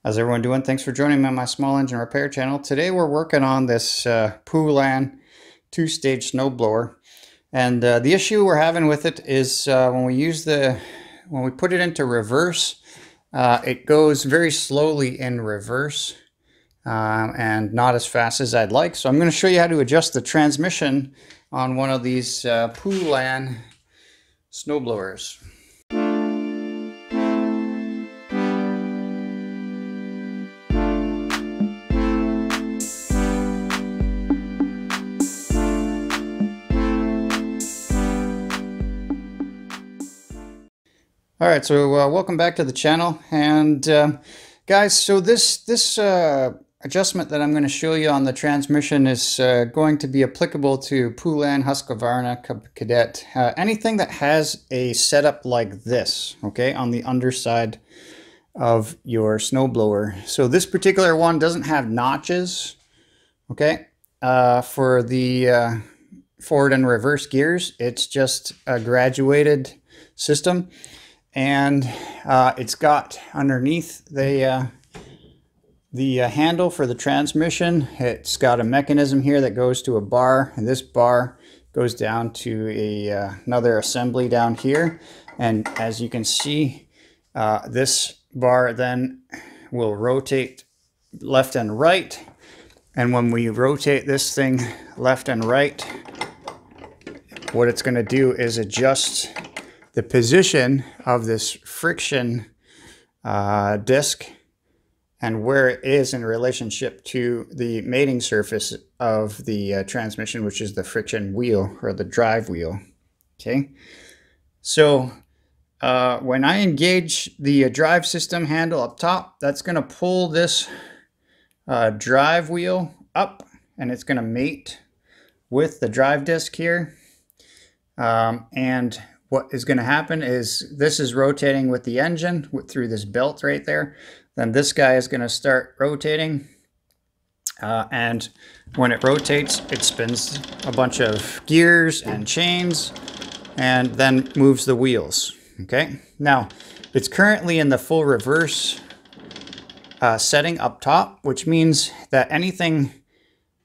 How's everyone doing? Thanks for joining me on my small engine repair channel. Today we're working on this Poulan two-stage snowblower, and the issue we're having with it is when we put it into reverse, it goes very slowly in reverse and not as fast as I'd like. So I'm going to show you how to adjust the transmission on one of these Poulan snowblowers. All right, so welcome back to the channel, and guys, so this adjustment that I'm going to show you on the transmission is going to be applicable to Poulan, Husqvarna, Cadet, anything that has a setup like this, okay, on the underside of your snowblower. So this particular one doesn't have notches, okay, for the forward and reverse gears. It's just a graduated system. And it's got underneath the handle for the transmission, it's got a mechanism here that goes to a bar, and this bar goes down to another assembly down here. And as you can see, this bar then will rotate left and right. And when we rotate this thing left and right, what it's going to do is adjust the position of this friction disc and where it is in relationship to the mating surface of the transmission, which is the friction wheel or the drive wheel. Okay, so when I engage the drive system handle up top, that's going to pull this drive wheel up, and it's going to mate with the drive disc here, and what is going to happen is this is rotating with the engine through this belt right there. Then this guy is going to start rotating, and when it rotates, it spins a bunch of gears and chains and then moves the wheels. Okay, now it's currently in the full reverse setting up top, which means that anything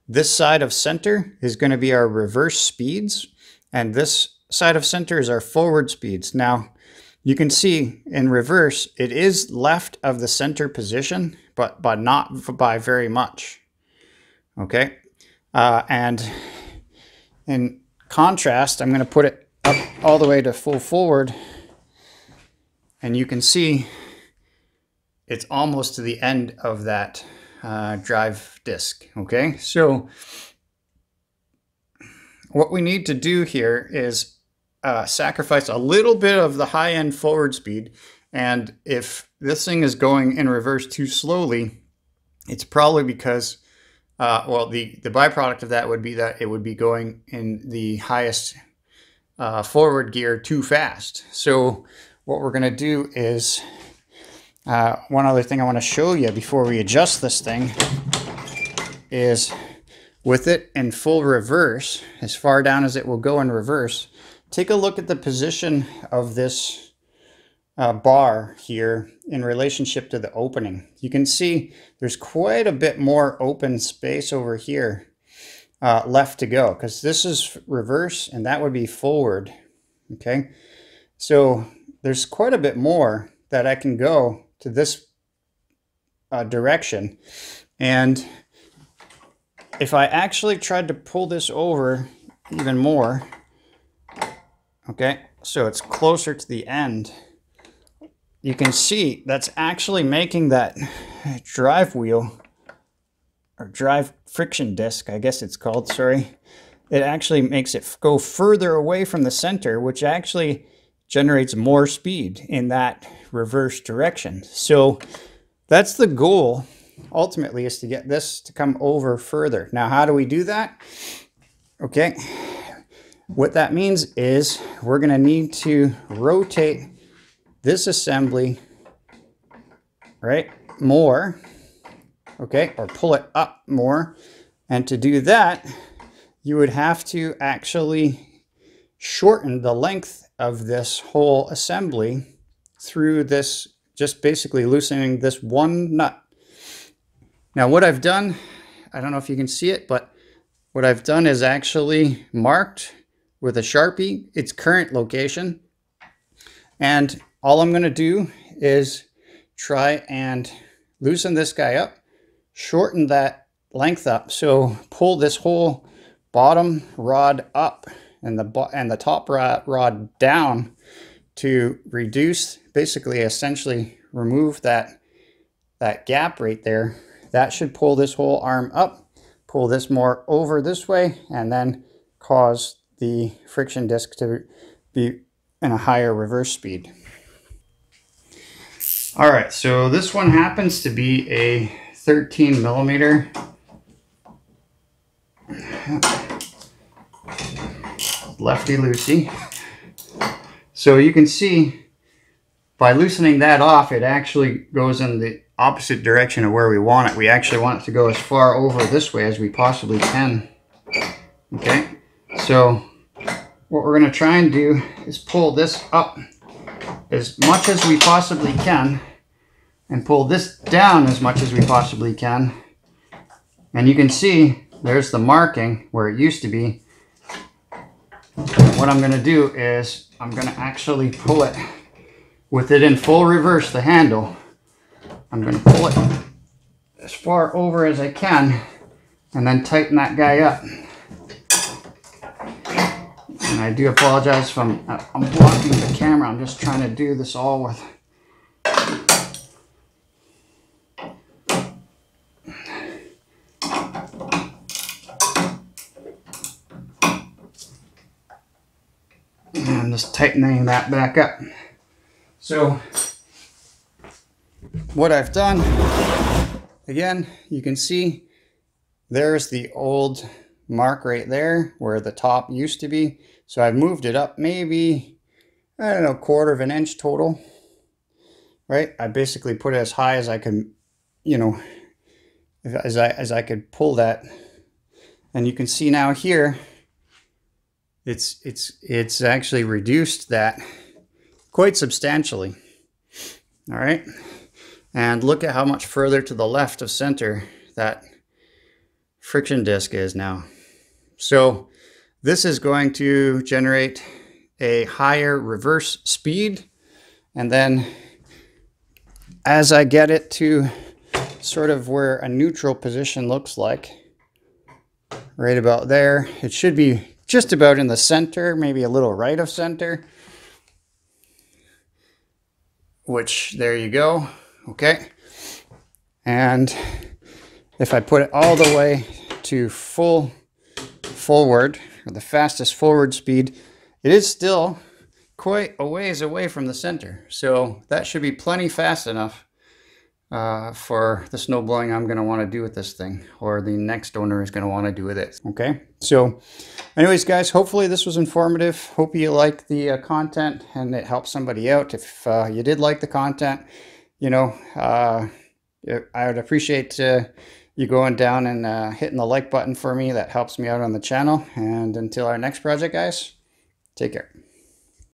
this side of center is going to be our reverse speeds, and this side of center is our forward speeds. Now you can see in reverse it is left of the center position, but not by very much. Okay, and in contrast, I'm going to put it up all the way to full forward, and you can see it's almost to the end of that drive disc. Okay, so what we need to do here is sacrifice a little bit of the high-end forward speed, and if this thing is going in reverse too slowly, it's probably because well, the byproduct of that would be that it would be going in the highest forward gear too fast. So what we're going to do is one other thing I want to show you before we adjust this thing is, with it in full reverse, as far down as it will go in reverse, take a look at the position of this bar here in relationship to the opening. You can see there's quite a bit more open space over here left to go, because this is reverse and that would be forward. Okay, so there's quite a bit more that I can go to this direction. And if I actually tried to pull this over even more, okay, so it's closer to the end, you can see that's actually making that drive wheel, or drive friction disc, I guess it's called, sorry, it actually makes it go further away from the center, which actually generates more speed in that reverse direction. So that's the goal, ultimately, is to get this to come over further. Now, how do we do that? Okay, what that means is we're going to need to rotate this assembly, right, more, okay, or pull it up more. And to do that, you would have to actually shorten the length of this whole assembly through this, just basically loosening this one nut Now what I've done, I don't know if you can see it, but what I've done is actually marked with a Sharpie its current location. And all I'm going to do is try and loosen this guy up, shorten that length up. So pull this whole bottom rod up and the top rod down to reduce, basically essentially remove that gap right there. That should pull this whole arm up, pull this more over this way, and then cause the friction disc to be in a higher reverse speed. All right, so this one happens to be a 13 millimeter. Lefty loosey. So you can see by loosening that off, it actually goes in the opposite direction of where we want it. We actually want it to go as far over this way as we possibly can. Okay, so what we're going to try and do is pull this up as much as we possibly can and pull this down as much as we possibly can. And you can see there's the marking where it used to be. What I'm going to do is I'm going to actually pull it with it in full reverse, the handle. I'm going to pull it as far over as I can and then tighten that guy up. And I do apologize if I'm blocking the camera. I'm just trying to do this all with I'm just tightening that back up. So what I've done, again, you can see there's the old mark right there where the top used to be. So I've moved it up maybe, I don't know, 1/4 inch total, right? I basically put it as high as I could, you know, as I could pull that. And you can see now here, it's actually reduced that quite substantially. All right, and look at how much further to the left of center that friction disc is now. So this is going to generate a higher reverse speed, and then as I get it to sort of where a neutral position looks like, right about there, it should be just about in the center, maybe a little right of center, which there you go. Okay, and if I put it all the way to forward, or the fastest forward speed, it is still quite a ways away from the center. So that should be plenty fast enough for the snow blowing I'm going to want to do with this thing, or the next owner is going to want to do with it. Okay, so anyways, guys, hopefully this was informative. Hope you like the content and it helps somebody out. If you did like the content, you know, I would appreciate you going down and hitting the like button for me. That helps me out on the channel. And until our next project, guys, take care.